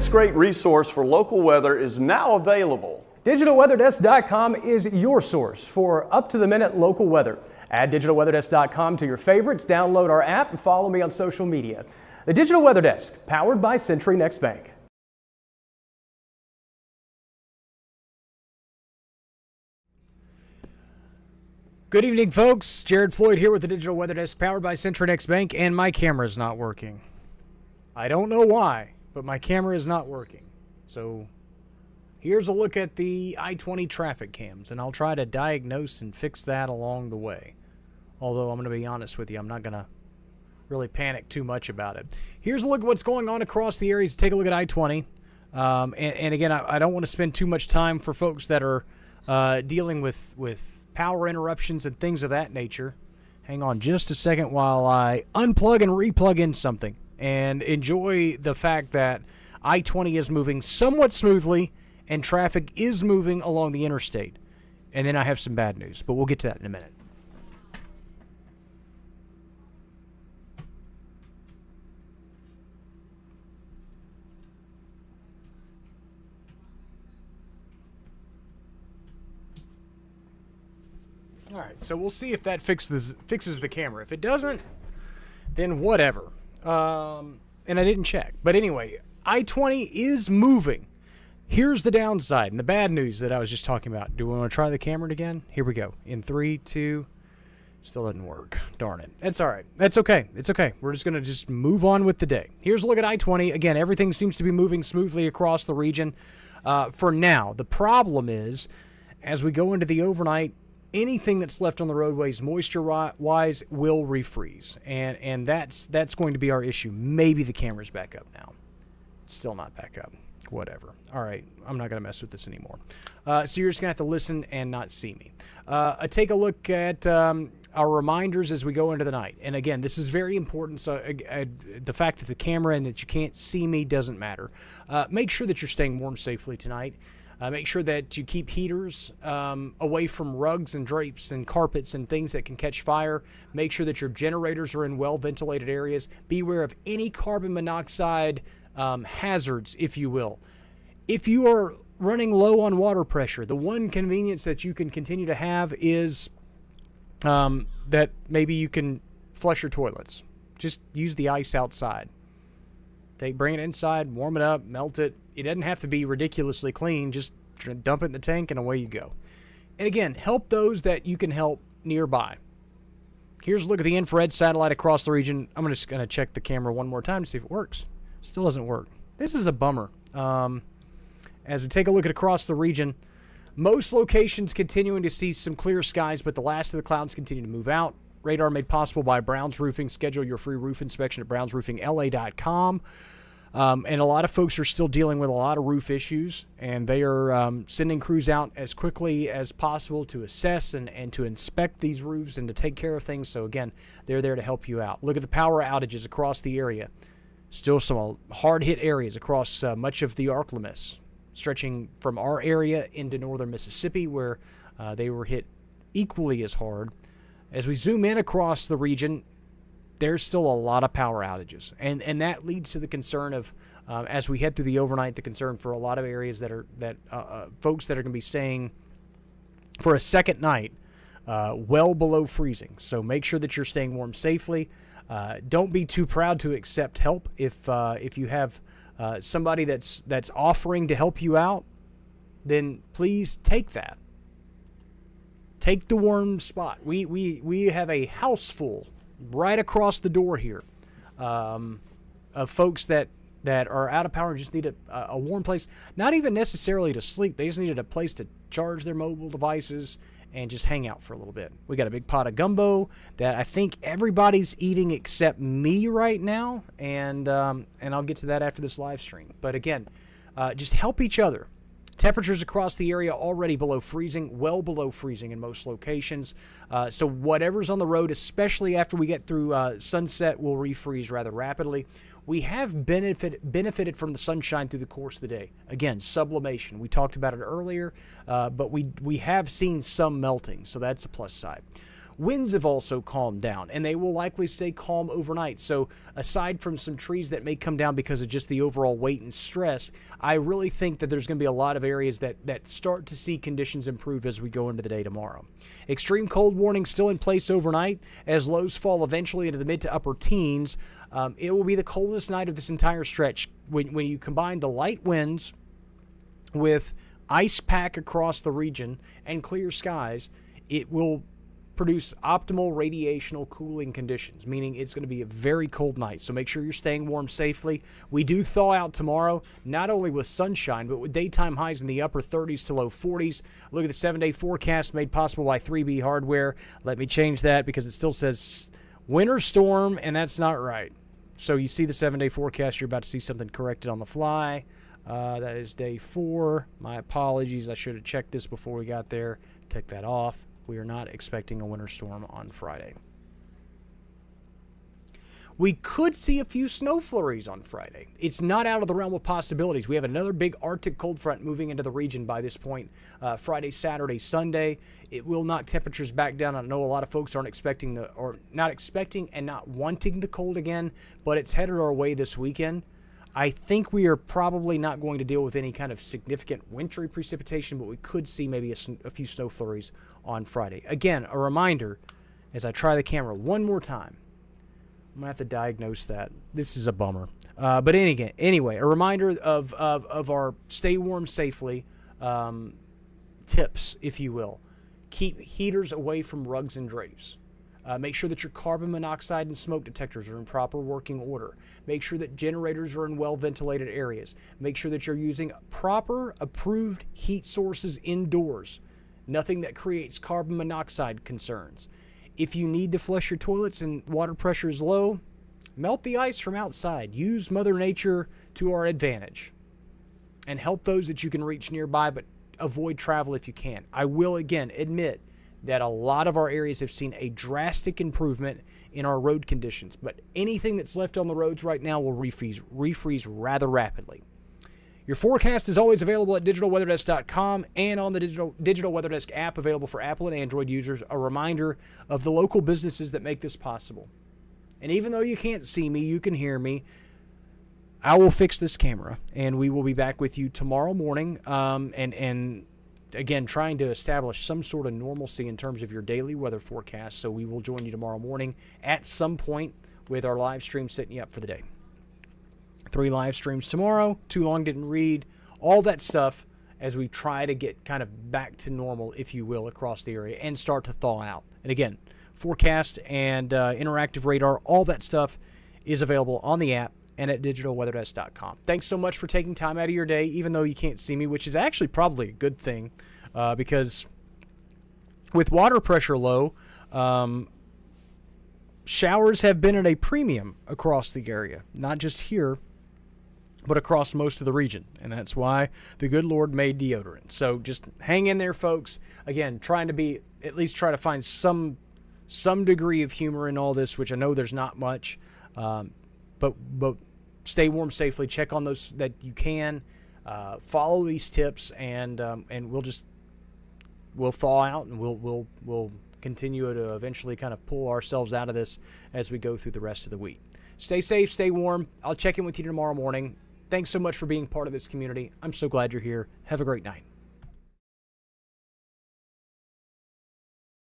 next great resource for local weather is now available. DigitalWeatherDesk.com is your source for up-to-the-minute local weather. Add DigitalWeatherDesk.com to your favorites, download our app, and follow me on social media. The Digital Weather Desk, powered by Century Next Bank. Good evening, folks. Jared Floyd here with the Digital Weather Desk, powered by Century Next Bank, and my camera is not working. I don't know why, but my camera is not working. So here's a look at the I-20 traffic cams, and I'll try to diagnose and fix that along the way. Although I'm going to be honest with you, I'm not going to really panic too much about it. Here's a look at what's going on across the areas. Take a look at I-20. And again, I don't want to spend too much time for folks that are dealing with power interruptions and things of that nature. Hang on just a second while I unplug and replug in something and enjoy the fact that I-20 is moving somewhat smoothly and traffic is moving along the interstate. And then I have some bad news, but we'll get to that in a minute. All right, so we'll see if that fixes the camera. If it doesn't, then whatever. And I didn't check. But anyway, I-20 is moving. Here's the downside and the bad news that I was just talking about. Do we want to try the camera again? Here we go. In 3, 2, still doesn't work. Darn it. That's all right. That's okay. It's okay. We're just going to just move on with the day. Here's a look at I-20. Again, everything seems to be moving smoothly across the region for now. The problem is, as we go into the overnight, anything that's left on the roadways moisture-wise will refreeze, and that's going to be our issue. Maybe the camera's back up now. It's still not back up. Whatever. All right, I'm not going to mess with this anymore. So you're just going to have to listen and not see me. Take a look at our reminders as we go into the night. And again, this is very important. So the fact that the camera and that you can't see me doesn't matter. Make sure that you're staying warm safely tonight. Make sure that you keep heaters away from rugs and drapes and carpets and things that can catch fire. Make sure that your generators are in well-ventilated areas. Be aware of any carbon monoxide hazards, if you will. If you are running low on water pressure, the one convenience that you can continue to have is that maybe you can flush your toilets. Just use the ice outside. Bring it inside, warm it up, melt it. It doesn't have to be ridiculously clean. Just dump it in the tank and away you go. And again, help those that you can help nearby. Here's a look at the infrared satellite across the region. I'm just going to check the camera one more time to see if it works. Still doesn't work. This is a bummer. As we take a look at across the region, most locations continuing to see some clear skies, but the last of the clouds continue to move out. Radar made possible by Brown's Roofing. Schedule your free roof inspection at brownsroofingla.com. And a lot of folks are still dealing with a lot of roof issues, and they are sending crews out as quickly as possible to assess and to inspect these roofs and to take care of things. So again, they're there to help you out. Look at the power outages across the area. Still some hard-hit areas across much of the ArkLaMiss, stretching from our area into northern Mississippi, where they were hit equally as hard. As we zoom in across the region, there's still a lot of power outages. And that leads to the concern of, as we head through the overnight, the concern for a lot of areas that folks that are going to be staying for a second night well below freezing. So make sure that you're staying warm safely. Don't be too proud to accept help. If you have somebody that's offering to help you out, then please take that. Take the warm spot. We have a house full right across the door here of folks that are out of power and just need a warm place. Not even necessarily to sleep. They just needed a place to charge their mobile devices and just hang out for a little bit. We got a big pot of gumbo that I think everybody's eating except me right now, and I'll get to that after this live stream. But again, just help each other. Temperatures across the area already below freezing, well below freezing in most locations. So whatever's on the road, especially after we get through sunset, will refreeze rather rapidly. We have benefited from the sunshine through the course of the day. Again, sublimation. We talked about it earlier, but we have seen some melting, so that's a plus side. Winds have also calmed down, and they will likely stay calm overnight. So aside from some trees that may come down because of just the overall weight and stress, I really think that there's going to be a lot of areas that start to see conditions improve as we go into the day tomorrow. Extreme cold warning still in place overnight as lows fall eventually into the mid to upper teens. It will be the coldest night of this entire stretch. When you combine the light winds with ice pack across the region and clear skies, it will produce optimal radiational cooling conditions, meaning it's going to be a very cold night. So make sure you're staying warm safely. We do thaw out tomorrow, not only with sunshine, but with daytime highs in the upper 30s to low 40s. Look at the 7-day forecast made possible by 3B Hardware. Let me change that because it still says winter storm, and that's not right. So you see the 7-day forecast, you're about to see something corrected on the fly. That is day 4. My apologies. I should have checked this before we got there. Take that off. We are not expecting a winter storm on Friday. We could see a few snow flurries on Friday. It's not out of the realm of possibilities. We have another big Arctic cold front moving into the region by this point. Friday, Saturday, Sunday. It will knock temperatures back down. I know a lot of folks aren't expecting not expecting and not wanting the cold again, but it's headed our way this weekend. I think we are probably not going to deal with any kind of significant wintry precipitation, but we could see maybe a few snow flurries on Friday. Again, a reminder, as I try the camera one more time, I'm going to have to diagnose that. This is a bummer. But anyway, a reminder of our stay warm safely tips, if you will. Keep heaters away from rugs and drapes. Make sure that your carbon monoxide and smoke detectors are in proper working order. Make sure that generators are in well-ventilated areas. Make sure that you're using proper approved heat sources indoors. Nothing that creates carbon monoxide concerns. If you need to flush your toilets and water pressure is low, melt the ice from outside. Use Mother Nature to our advantage. And help those that you can reach nearby, but avoid travel if you can. I will again admit that a lot of our areas have seen a drastic improvement in our road conditions, but anything that's left on the roads right now will refreeze rather rapidly. Your forecast is always available at digitalweatherdesk.com and on the Digital Weather Desk app available for Apple and Android users. A reminder of the local businesses that make this possible. And even though you can't see me, you can hear me. I will fix this camera, and we will be back with you tomorrow morning. And again, trying to establish some sort of normalcy in terms of your daily weather forecast. So we will join you tomorrow morning at some point with our live stream setting you up for the day. 3 live streams tomorrow. Too long didn't read. All that stuff as we try to get kind of back to normal, if you will, across the area and start to thaw out. And again, forecast and interactive radar, all that stuff is available on the app and at digitalweatherdesk.com. Thanks so much for taking time out of your day, even though you can't see me, which is actually probably a good thing because with water pressure low, showers have been at a premium across the area, not just here, but across most of the region. And that's why the good Lord made deodorant. So just hang in there, folks. Again, trying to at least try to find some degree of humor in all this, which I know there's not much. But stay warm safely. Check on those that you can. Follow these tips, and we'll thaw out, and we'll continue to eventually kind of pull ourselves out of this as we go through the rest of the week. Stay safe, stay warm. I'll check in with you tomorrow morning. Thanks so much for being part of this community. I'm so glad you're here. Have a great night.